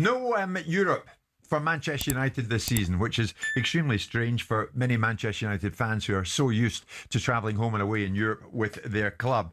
No Europe for Manchester United this season, which is extremely strange for many Manchester United fans who are so used to travelling home and away in Europe with their club.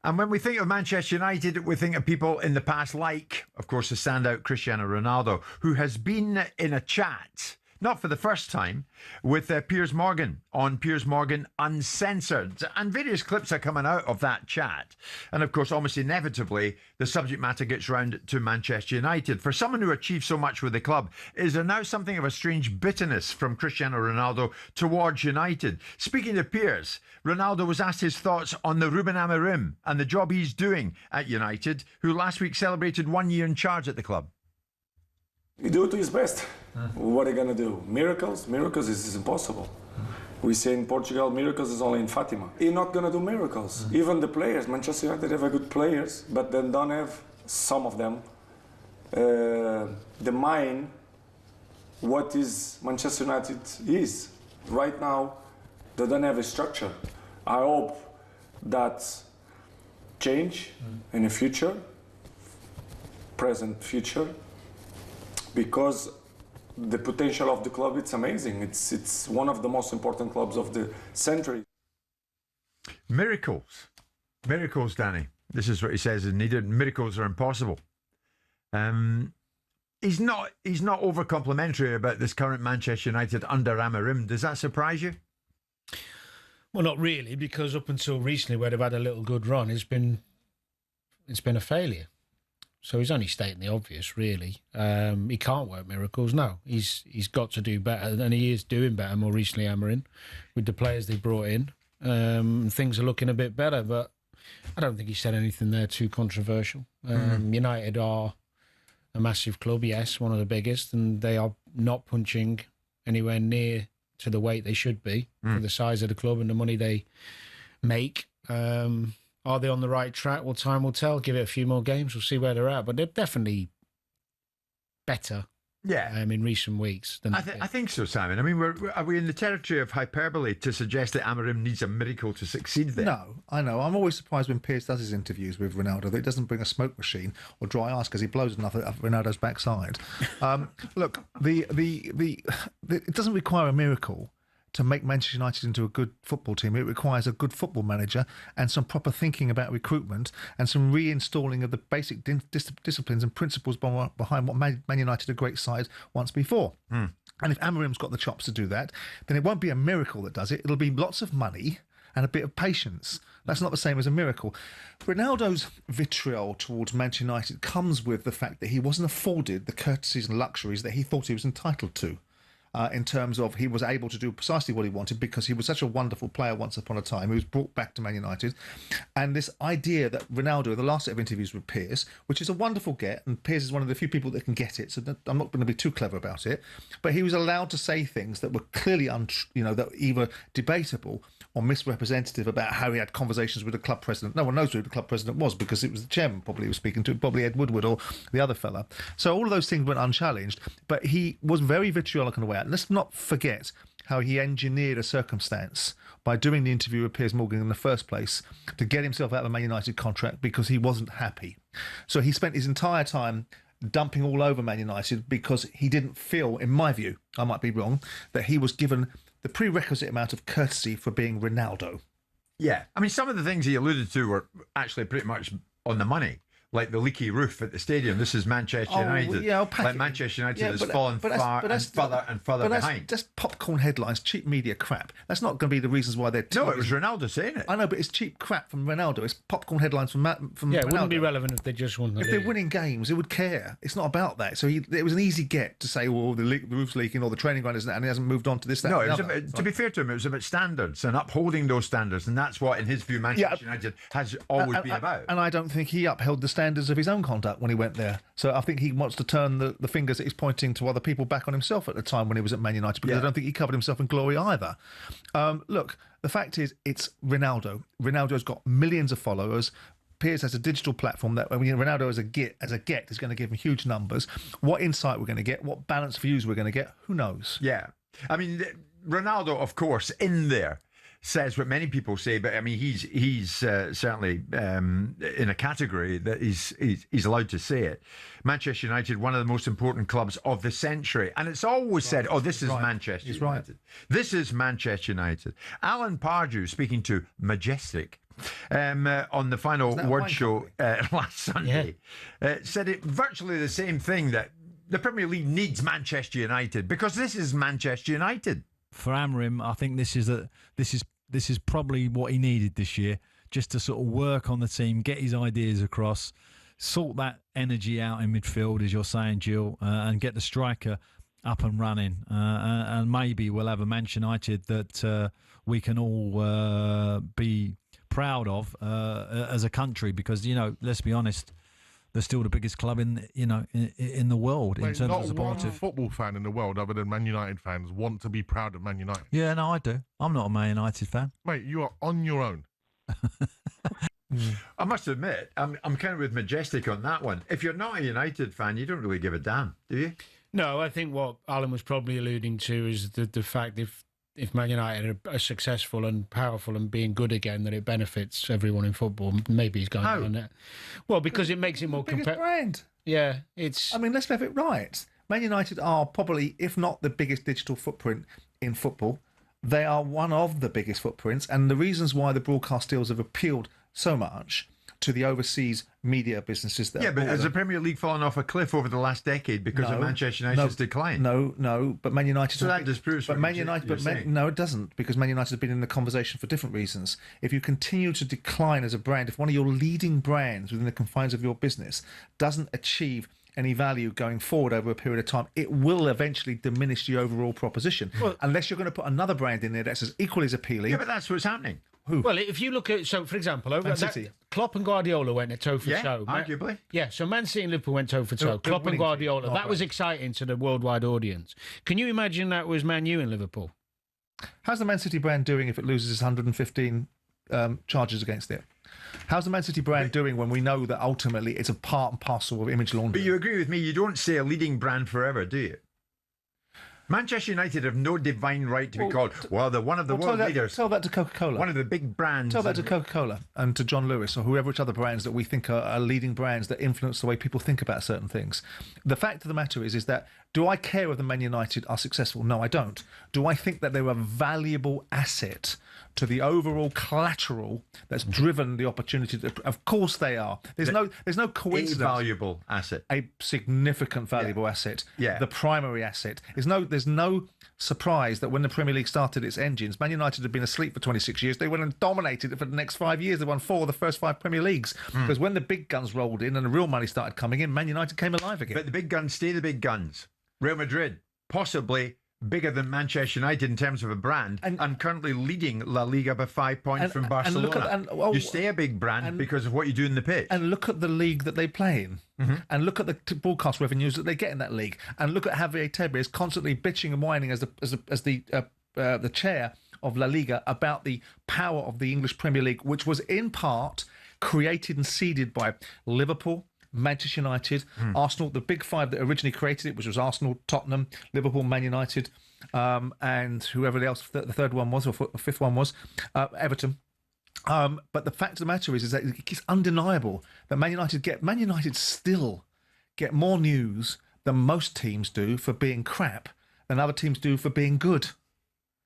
And when we think of Manchester United, we think of people in the past like, of course, the standout Cristiano Ronaldo, who has been in a chat, not for the first time, with Piers Morgan on Piers Morgan Uncensored. And various clips are coming out of that chat. And of course, almost inevitably, the subject matter gets round to Manchester United. For someone who achieved so much with the club, is there now something of a strange bitterness from Cristiano Ronaldo towards United? Speaking to Piers, Ronaldo was asked his thoughts on the Ruben Amorim and the job he's doing at United, who last week celebrated 1 year in charge at the club. He do to his best. What are you gonna do? Miracles? Miracles is impossible. We say in Portugal, miracles is only in Fatima. You're not gonna do miracles. Even the players, Manchester United have a good players, but then don't have, some of them, the mind, what is Manchester United is. Right now, they don't have a structure. I hope that change in the future, present future, because the potential of the club, it's amazing. It's one of the most important clubs of the century. Miracles. Miracles, Danny. This is what he says is needed. Miracles are impossible. He's not over complimentary about this current Manchester United under Amorim. Does that surprise you? Well, not really, because up until recently, where they've had a little good run, it's been a failure. So he's only stating the obvious, really. He can't work miracles. No, he's got to do better, and he is doing better. More recently, Amorim, with the players they brought in, things are looking a bit better. But I don't think he said anything there too controversial. United are a massive club, yes, one of the biggest, and they are not punching anywhere near to the weight they should be for the size of the club and the money they make. Are they on the right track? Well, time will tell. Give it a few more games. We'll see where they're at. But they're definitely better in recent weeks. Than I think so, Simon. I mean, are we in the territory of hyperbole to suggest that Amorim needs a miracle to succeed there? No, I know. I'm always surprised when Piers does his interviews with Ronaldo that he doesn't bring a smoke machine or dry ice because he blows enough at Ronaldo's backside. Look, it doesn't require a miracle to make Manchester United into a good football team. It requires a good football manager and some proper thinking about recruitment and some reinstalling of the basic disciplines and principles behind what Man United, a great side, once before. And if Amorim's got the chops to do that, then it won't be a miracle that does it. It'll be lots of money and a bit of patience. That's not the same as a miracle. Ronaldo's vitriol towards Manchester United comes with the fact that he wasn't afforded the courtesies and luxuries that he thought he was entitled to. In terms of he was able to do precisely what he wanted because he was such a wonderful player once upon a time. He was brought back to Man United. And this idea that Ronaldo, the last set of interviews with Piers, which is a wonderful get, and Piers is one of the few people that can get it, so I'm not going to be too clever about it, but he was allowed to say things that were clearly that were either debatable or misrepresentative about how he had conversations with the club president. No one knows who the club president was because it was the chairman probably he was speaking to, probably Ed Woodward or the other fella. So all of those things went unchallenged, but he was very vitriolic on the way out. And let's not forget how he engineered a circumstance by doing the interview with Piers Morgan in the first place to get himself out of a Man United contract because he wasn't happy. So he spent his entire time dumping all over Man United because he didn't feel, in my view, I might be wrong, that he was given the prerequisite amount of courtesy for being Ronaldo. Yeah. I mean, some of the things he alluded to were actually pretty much on the money. Like the leaky roof at the stadium. This is Manchester United. Yeah, like Manchester United has fallen far and further behind. That's popcorn headlines, cheap media crap. That's not going to be the reasons why they're... No, it was Ronaldo saying it. I know, but it's cheap crap from Ronaldo. It's popcorn headlines from Ronaldo. It wouldn't be relevant if they just won the league. If they're winning games, they would care. It's not about that. So it was an easy get to say, well, the roof's leaking or the training ground isn't, and he hasn't moved on to this, that, no, and it was other. To be fair to him, it was about standards and upholding those standards, and that's what, in his view, Manchester United has always been about. And I don't think he upheld the standards of his own conduct when he went there. So I think he wants to turn the fingers that he's pointing to other people back on himself at the time when he was at Man United, because I don't think he covered himself in glory either. Look, the fact is, it's Ronaldo. Ronaldo's got millions of followers. Piers has a digital platform that Ronaldo as a get is going to give him huge numbers. What insight we're going to get, what balanced views we're going to get, who knows? Yeah. I mean, Ronaldo, of course, in there says what many people say, but I mean, he's certainly in a category that he's allowed to say it. Manchester United, one of the most important clubs of the century, and it's always said, "Oh, this is Manchester United. This is Manchester United." Alan Pardew, speaking to Majestic on the final word show last Sunday, said it virtually the same thing, that the Premier League needs Manchester United because this is Manchester United. For Amorim, I think this is probably what he needed this year, just to sort of work on the team, get his ideas across, sort that energy out in midfield, as you're saying, Jill, and get the striker up and running. And maybe we'll have a Manchester United that we can all be proud of as a country, because, you know, let's be honest, they're still the biggest club in the world in terms of supportive. Not one football fan in the world other than Man United fans want to be proud of Man United. Yeah, no, I do. I'm not a Man United fan. Mate, you are on your own. I must admit, I'm kind of with Majestic on that one. If you're not a United fan, you don't really give a damn, do you? No, I think what Alan was probably alluding to is the fact if Man United are successful and powerful and being good again, that it benefits everyone in football. Maybe he's going on that. Well, because it makes it more biggest brand. Yeah, it's. I mean, let's have it right. Man United are probably, if not the biggest digital footprint in football, they are one of the biggest footprints. And the reasons why the broadcast deals have appealed so much to the overseas media businesses. That but has the Premier League fallen off a cliff over the last decade because of Manchester United's decline? No, but Man United. So that disproves. But Man United, no, it doesn't, because Man United has been in the conversation for different reasons. If you continue to decline as a brand, if one of your leading brands within the confines of your business doesn't achieve any value going forward over a period of time, it will eventually diminish the overall proposition. Well, unless you're going to put another brand in there that's as equally as appealing. Yeah, but that's what's happening. Who? Well, if you look at, so for example, over that, Klopp and Guardiola went toe for toe. Arguably. Yeah, so Man City and Liverpool went toe for toe. Klopp and Guardiola. That was exciting to the worldwide audience. Can you imagine that was Man U and Liverpool? How's the Man City brand doing if it loses its 115 charges against it? How's the Man City brand doing when we know that ultimately it's a part and parcel of image laundering? But you agree with me, you don't say a leading brand forever, do you? Manchester United have no divine right to be called, they're one of the world leaders. Tell that to Coca-Cola. One of the big brands. Tell that to Coca-Cola and to John Lewis or whoever, which other brands that we think are leading brands that influence the way people think about certain things. The fact of the matter is that, do I care if the Man United are successful? No, I don't. Do I think that they're a valuable asset to the overall collateral that's driven the opportunity? Of course they are. There's no coincidence. A valuable asset. A significant valuable asset. Yeah. The primary asset. There's no surprise that when the Premier League started its engines, Man United had been asleep for 26 years. They went and dominated it for the next 5 years. They won 4 of the first 5 Premier Leagues. Because when the big guns rolled in and the real money started coming in, Man United came alive again. But the big guns stay the big guns. Real Madrid, possibly bigger than Manchester United in terms of a brand, and currently leading La Liga by 5 points from Barcelona. You stay a big brand because of what you do in the pitch. And look at the league that they play in. And look at the broadcast revenues that they get in that league. And look at Javier Tebas constantly bitching and whining as the chair of La Liga about the power of the English Premier League, which was in part created and seeded by Liverpool, Manchester United, Arsenal, the big 5 that originally created it, which was Arsenal, Tottenham, Liverpool, Man United, and whoever else the third one was, or fifth one was, Everton. But the fact of the matter is that it's undeniable that Man United still get more news than most teams do for being crap than other teams do for being good.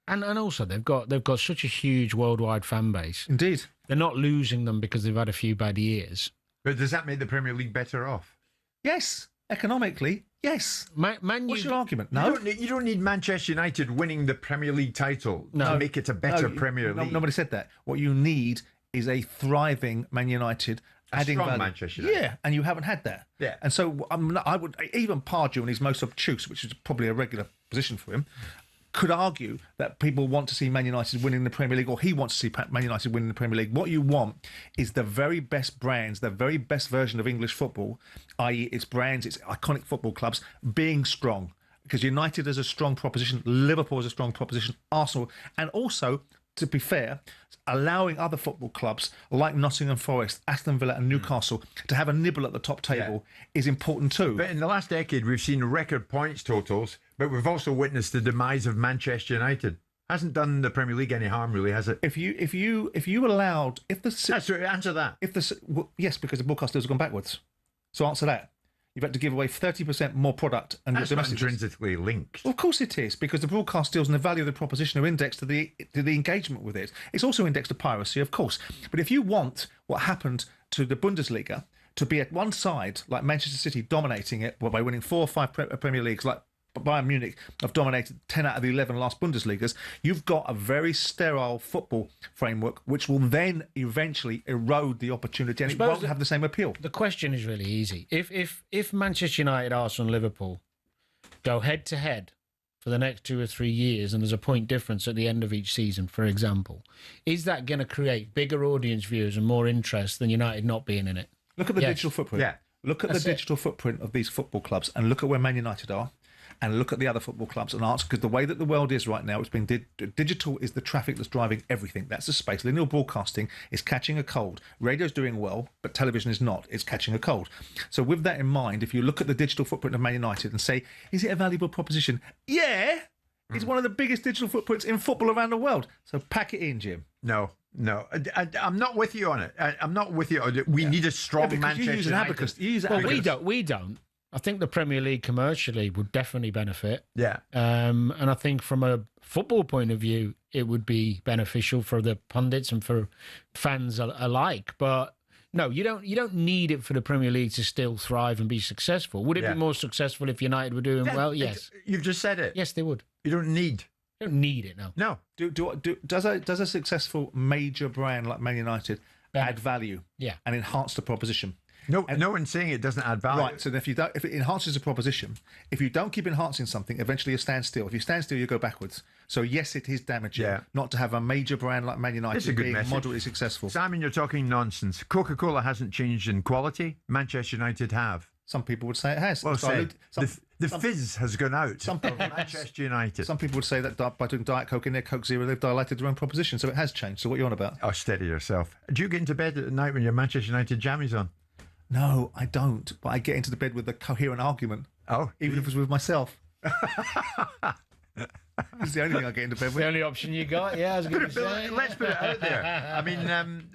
And also they've got such a huge worldwide fan base. Indeed. They're not losing them because they've had a few bad years. But does that make the Premier League better off? Yes, economically, yes. What's your argument? No, you don't need Manchester United winning the Premier League title to make it a better Premier League. Nobody said that. What you need is a thriving Man United, adding strong value. Manchester United. Yeah, and you haven't had that. Yeah, and so I would even Pardew in his most obtuse, which is probably a regular position for him, could argue that people want to see Man United winning the Premier League, or he wants to see Man United winning the Premier League. What you want is the very best brands, the very best version of English football, i.e. its brands, its iconic football clubs, being strong. Because United is a strong proposition, Liverpool is a strong proposition, Arsenal, and also, to be fair, allowing other football clubs like Nottingham Forest, Aston Villa and Newcastle to have a nibble at the top table is important too. But in the last decade, we've seen record points totals, but we've also witnessed the demise of Manchester United. Hasn't done the Premier League any harm, really, has it? If you allowed, if the Sorry, answer that. yes, because the broadcast deals have gone backwards. So answer that. You've had to give away 30% more product, and That's your not domestic. intrinsically linked. Well, of course it is, because the broadcast deals and the value of the proposition are indexed to the engagement with it. It's also indexed to piracy, of course. But if you want what happened to the Bundesliga to be at one side, like Manchester City dominating it by winning 4 or 5 Premier Leagues, like Bayern Munich have dominated 10 out of the 11 last Bundesligas, you've got a very sterile football framework which will then eventually erode the opportunity, and it won't have the same appeal. The question is really easy. If Manchester United, Arsenal, Liverpool go head to head for the next 2 or 3 years and there's a point difference at the end of each season, for example, is that going to create bigger audience views and more interest than United not being in it? Look at the digital footprint. Yeah. Look at the digital footprint of these football clubs and look at where Man United are. And look at the other football clubs and ask, because the way that the world is right now, it's been digital is the traffic that's driving everything. That's the space. Linear broadcasting is catching a cold. Radio's doing well, but television is not. It's catching a cold. So with that in mind, if you look at the digital footprint of Man United and say, is it a valuable proposition? Yeah, it's one of the biggest digital footprints in football around the world. So pack it in, Jim. No. I'm not with you on it. I'm not with you on it. We need a strong Manchester you use an United. abacus. You use an Well, abacus. we don't. I think the Premier League commercially would definitely benefit. Yeah. And I think from a football point of view, it would be beneficial for the pundits and for fans alike. But no, you don't need it for the Premier League to still thrive and be successful. Would it be more successful if United were doing well? Yes. You've just said it. Yes, they would. You don't need. You don't need it, no. No. Does a successful major brand like Man United add value? Yeah. And enhance the proposition? No one's saying it doesn't add value. Right. So if it enhances a proposition, if you don't keep enhancing something, eventually you stand still. If you stand still, you go backwards. So yes, it is damaging not to have a major brand like Man It's a United good being message. moderately successful. Simon, you're talking nonsense. Coca-Cola hasn't changed in quality. Manchester United have. Some people would say it has. Well It's said. diluted. The fizz has gone out. Some people- Manchester United. Some people would say that by doing Diet Coke in their Coke Zero, they've dilated their own proposition. So it has changed. So what are you on about? Oh, steady yourself. Do you get into bed at night when your Manchester United jammies on? No, I don't. But I get into the bed with a coherent argument. Oh, Even if it's with myself. It's the only thing I get into bed The with. only option you got, yeah, I was going to say. let's put it out there. I mean,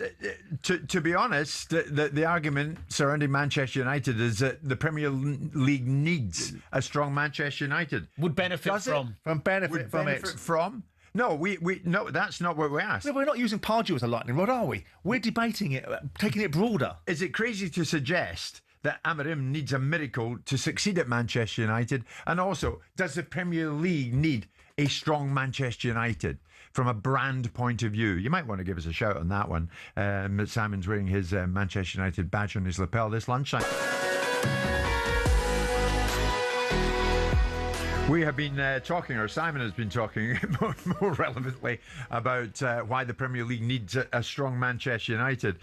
to be honest, the argument surrounding Manchester United is that the Premier League needs a strong Manchester United. Would benefit Does it? from. From benefit from it. From? No, no, that's not what we asked. No, we're not using Pardew as a lightning rod, are we? We're debating it, taking it broader. Is it crazy to suggest that Amarim needs a miracle to succeed at Manchester United? And also, does the Premier League need a strong Manchester United from a brand point of view? You might want to give us a shout on that one. Simon's wearing his Manchester United badge on his lapel this lunchtime. We have been talking, or Simon has been talking more relevantly about why the Premier League needs a strong Manchester United.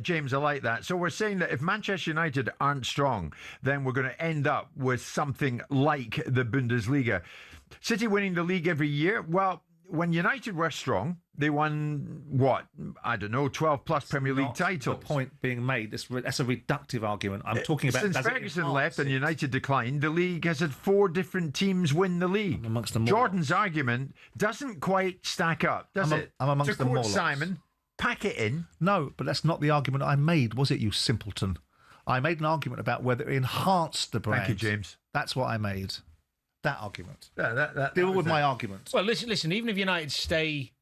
James, I like that. So we're saying that if Manchester United aren't strong, then we're going to end up with something like the Bundesliga. City winning the league every year. Well, when United were strong, they won, 12 plus Premier League Not titles. The point being made, that's a reductive argument. I'm talking about... Since does it Ferguson enhance left and it? United declined, the league has had 4 different teams win the league. Amongst them Jordan's argument doesn't quite stack up, does it? I'm amongst to the quote Morlocks. Simon, pack it in. No, but that's not the argument I made, was it, you simpleton? I made an argument about whether it enhanced the brand. Thank you, James. That's what I made. That argument. Yeah, Deal with my argument. Well, listen. Even if United stay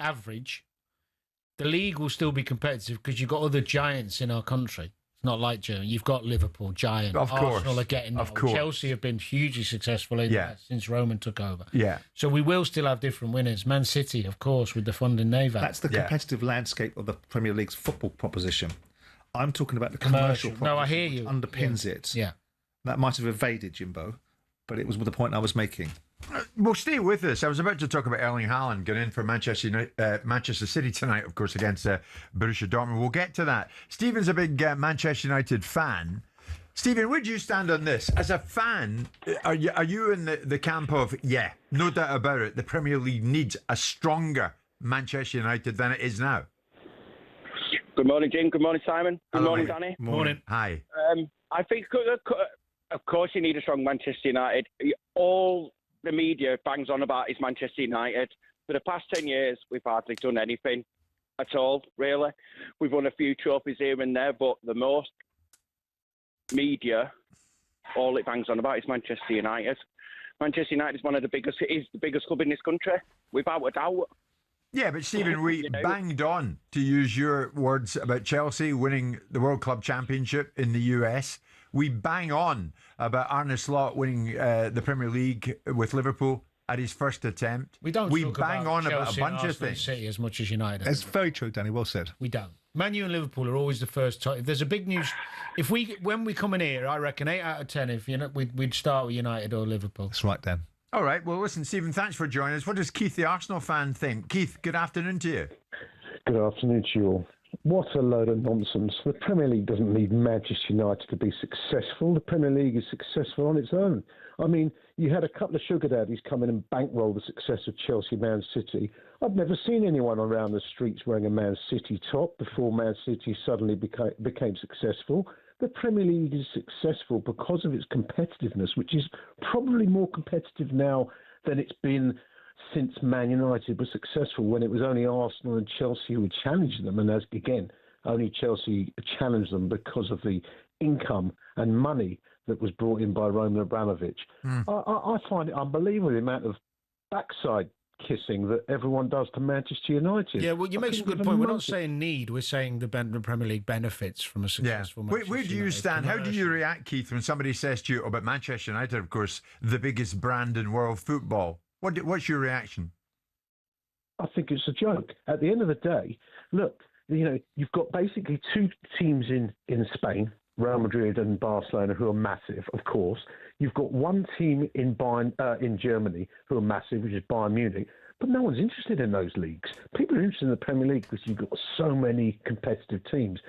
average, the league will still be competitive because you've got other giants in our country. It's not like Germany. You've got Liverpool, giant. Of course. Arsenal are getting there. Of course. Chelsea have been hugely successful in that since Roman took over. Yeah. So we will still have different winners. Man City, of course, with the funding they've had. That's the competitive landscape of the Premier League's football proposition. I'm talking about the commercial proposition. No, I hear you. Which underpins it. Yeah. That might have evaded Jimbo, but it was the point I was making. Well, stay with us. I was about to talk about Erling Haaland going in for Manchester City tonight, of course, against Borussia Dortmund. We'll get to that. Stephen's a big Manchester United fan. Stephen, where do you stand on this? As a fan, are you in the camp of, no doubt about it, the Premier League needs a stronger Manchester United than it is now? Good morning, Jim. Good morning, Simon. Good Hello, morning, mate. Danny. Morning. Hi. I think, of course, you need a strong Manchester United. All the media bangs on about is Manchester United. For the past 10 years, we've hardly done anything at all, really. We've won a few trophies here and there, but the most media, all it bangs on about is Manchester United. Manchester United is the biggest club in this country, without a doubt. Yeah, but Stephen, we banged on, to use your words, about Chelsea winning the World Club Championship in the US. We bang on about Arne Slot winning the Premier League with Liverpool at his first attempt. We don't. We talk bang about on about Chelsea a bunch and of Arsenal and things. City as much as United. That's very true, Danny. Well said. We don't. Man U and Liverpool are always the first time. If there's a big news, when we come in here, I reckon 8 out of 10. If we'd start with United or Liverpool. That's right, Dan. All right. Well, listen, Stephen, thanks for joining us. What does Keith, the Arsenal fan, think? Keith, good afternoon to you. Good afternoon to you all. What a load of nonsense. The Premier League doesn't need Manchester United to be successful. The Premier League is successful on its own. I mean, you had a couple of sugar daddies come in and bankroll the success of Chelsea, Man City. I've never seen anyone around the streets wearing a Man City top before Man City suddenly became successful. The Premier League is successful because of its competitiveness, which is probably more competitive now than it's been since Man United was successful, when it was only Arsenal and Chelsea who would challenge them. And as again, only Chelsea challenged them because of the income and money that was brought in by Roman Abramovich. I find it unbelievable, the amount of backside kissing that everyone does to Manchester United. Yeah, well, you make a good point. We're not saying need. We're saying the Premier League benefits from a successful Manchester Where do you United stand? How do you react, Keith, when somebody says to you about Manchester United, of course, the biggest brand in world football? What's your reaction? I think it's a joke. At the end of the day, look, you've got basically two teams in Spain, Real Madrid and Barcelona, who are massive, of course. You've got one team in Germany who are massive, which is Bayern Munich. But no one's interested in those leagues. People are interested in the Premier League because you've got so many competitive teams.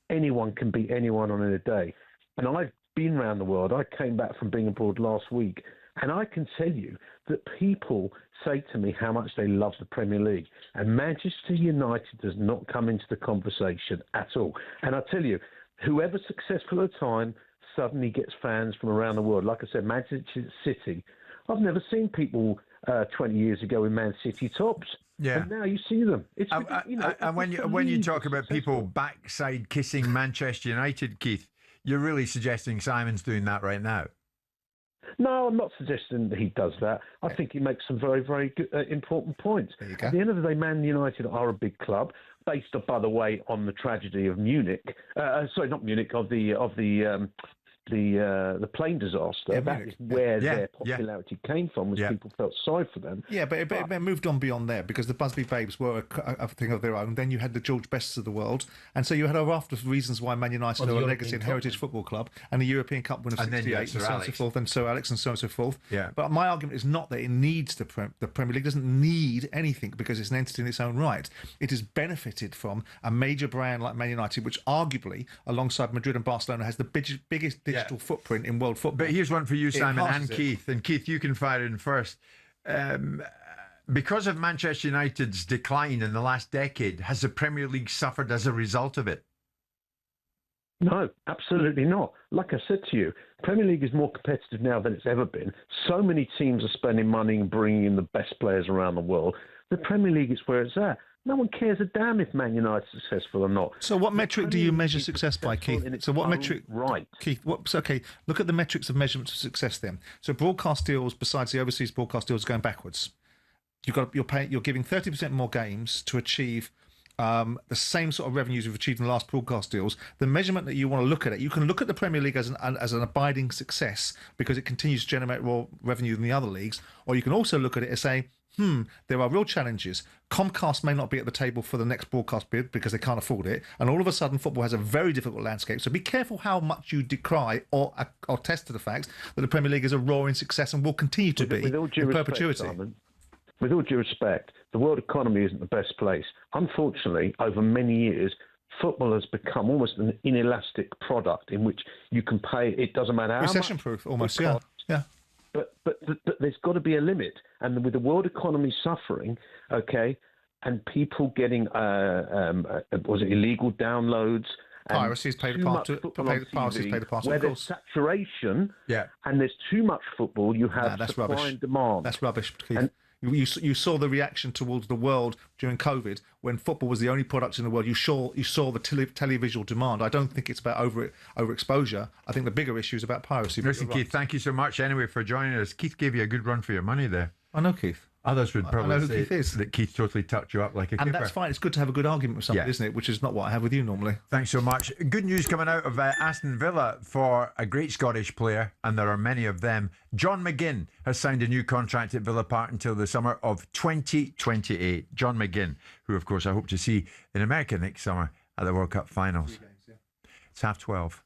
Anyone can beat anyone on a day. And I've been around the world. I came back from being abroad last week. And I can tell you that people say to me how much they love the Premier League. And Manchester United does not come into the conversation at all. And I tell you, whoever's successful at the time suddenly gets fans from around the world. Like I said, Manchester City. I've never seen people 20 years ago in Man City tops. Yeah. And now you see them. It's and when you talk about people backside kissing Manchester United, Keith, you're really suggesting Simon's doing that right now. No, I'm not suggesting that he does that. I think he makes some very, very good, important points. There you go. At the end of the day, Man United are a big club, based, by the way, on the tragedy of Munich. Sorry, not Munich, of the plane disaster. Yeah, that Munich. is where Yeah, their popularity came from, was Yeah. people felt sorry for them. Yeah, but it moved on beyond there because the Busby Babes were a thing of their own. Then you had the George Bests of the world. And so you had a raft of reasons why Man United are a legacy and heritage football club, and the European Cup winner of And then you 68 had and Sir so on and so Alex. forth, and Sir Alex and so on and so forth. Yeah. But my argument is not that it needs the Premier League doesn't need anything because it's an entity in its own right. It has benefited from a major brand like Man United, which arguably, alongside Madrid and Barcelona, has the biggest digital footprint in world football. But here's one for you, Simon, and enhances it. Keith. And Keith, you can fire in first. Because of Manchester United's decline in the last decade, has the Premier League suffered as a result of it? No, absolutely not. Like I said to you, Premier League is more competitive now than it's ever been. So many teams are spending money and bringing in the best players around the world. The Premier League is where it's at. No one cares a damn if Man United's successful or not. So what metric do you measure success by, Keith? So what metric? Right. Keith, okay, look at the metrics of measurement of success then. So broadcast deals, besides the overseas broadcast deals, going backwards. You're giving 30% more games to achieve the same sort of revenues you've achieved in the last broadcast deals. The measurement that you want to look at it, you can look at the Premier League as an abiding success because it continues to generate more revenue than the other leagues, or you can also look at it and say, there are real challenges. Comcast may not be at the table for the next broadcast bid because they can't afford it. And all of a sudden, football has a very difficult landscape. So be careful how much you decry or test to the fact that the Premier League is a roaring success and will continue to be with all due in respect, perpetuity. Simon, with all due respect, the world economy isn't the best place. Unfortunately, over many years, football has become almost an inelastic product in which you can pay, it doesn't matter how much. Recession-proof, almost, it yeah. costs. Yeah. But there's got to be a limit. And with the world economy suffering, okay, and people getting illegal downloads And Piracy's played a too part much to- football played- on piracy's TV, played a part, where of there's course. saturation Yeah. and there's too much football, you have That's supply rubbish. and demand. That's rubbish, Keith. And- You saw the reaction towards the world during COVID when football was the only product in the world. You saw the televisual demand. I don't think it's about overexposure. I think the bigger issue is about piracy. but Listen, you're right. Keith, thank you so much anyway for joining us. Keith gave you a good run for your money there. I know Keith. Others would I probably know who say Keith is. that Keith totally tucked you up like a And keeper. that's fine. It's good to have a good argument with somebody, Yeah. isn't it? Which is not what I have with you normally. Thanks so much. Good news coming out of Aston Villa for a great Scottish player, and there are many of them. John McGinn has signed a new contract at Villa Park until the summer of 2028. John McGinn, who, of course, I hope to see in America next summer at the World Cup finals. It's 12:30.